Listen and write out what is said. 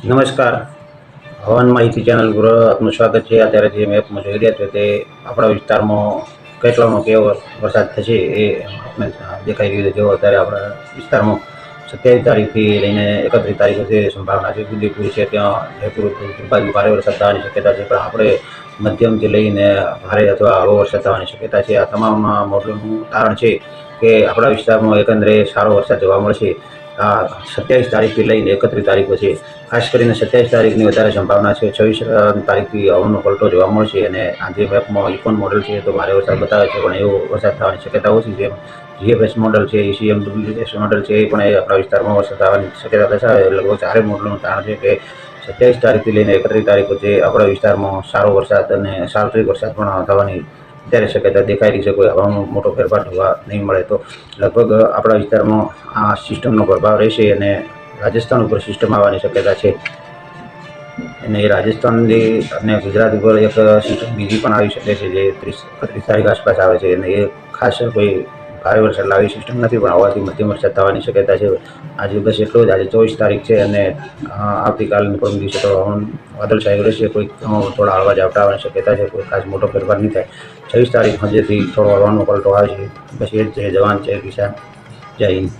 નમસ્કાર. હવામાન માહિતી ચેનલ પર આપનું સ્વાગત છે. અત્યારે જે મેપમાં જોઈ રહ્યા છો તે આપણા વિસ્તારમાં કેટલાનો કેવો વરસાદ થશે એ આપણે દેખાઈ રહ્યું છે. જેવો અત્યારે આપણા વિસ્તારમાં 27 તારીખથી લઈને 31 તારીખ સુધી સંભાવના છે. ઉદયપુર છે, ત્યાં જયપુર બાજુ ભારે વરસાદ થવાની શક્યતા છે, પણ આપણે મધ્યમથી લઈને ભારે અથવા હળવો વરસાદ થવાની શક્યતા છે. આ તમામ મોડલનું કારણ છે કે આપણા વિસ્તારમાં એકંદરે સારો વરસાદ જોવા મળશે. 27 તારીખથી લઈને 31 તારીખ વચ્ચે, ખાસ કરીને 27 તારીખની વધારે સંભાવના છે. 26 તારીખથી હવાનો પલટો જોવા મળશે અને આજે મેપમાં ઇકોન મોડલ છે તો ભારે વરસાદ બતાવે છે, પણ એવો વરસાદ થવાની શક્યતા ઓછી છે. જીએફએસ મોડલ છે, ECMWS મોડલ છે, એ પણ આપણા વિસ્તારમાં વરસાદ થવાની શક્યતા દર્શાવે. લગભગ ચારે મોડલનું કારણ છે કે 27 તારીખથી લઈને 31 તારીખ વચ્ચે આપણા વિસ્તારમાં સારો વરસાદ અને સાર્વત્રિક વરસાદ પણ થવાની અત્યારે શક્યતા દેખાઈ રહી છે. કોઈ હવામાં મોટો ફેરફાર જોવા નહીં મળે તો લગભગ આપણા વિસ્તારમાં આ સિસ્ટમનો પ્રભાવ રહેશે અને રાજસ્થાન ઉપર સિસ્ટમ આવવાની શક્યતા છે. અને એ રાજસ્થાનથી અને ગુજરાત ઉપર એક સિસ્ટમ બીજી પણ આવી શકે છે, જે 31 તારીખ આસપાસ આવે છે. અને એ ખાસ કોઈ ભારે વરસાદ લાવી સિસ્ટમ નથી, પણ હવાથી મધ્યમ વરસાદ થવાની શક્યતા છે. આજે બસ એટલું જ. આજે 24 તારીખ છે અને આવતીકાલની પરમ દિવસે તો હવામાન વાદળછાયું રહેશે. કોઈ થોડા હળવા ઝાપટા આવવાની શક્યતા છે. કોઈ ખાસ મોટો ફેરફાર નહીં થાય. 26 તારીખ સાંજેથી થોડો હવાનો પલટો આવે છે. બસ એ જ જવાન છે કિસાન. જય હિન્દ.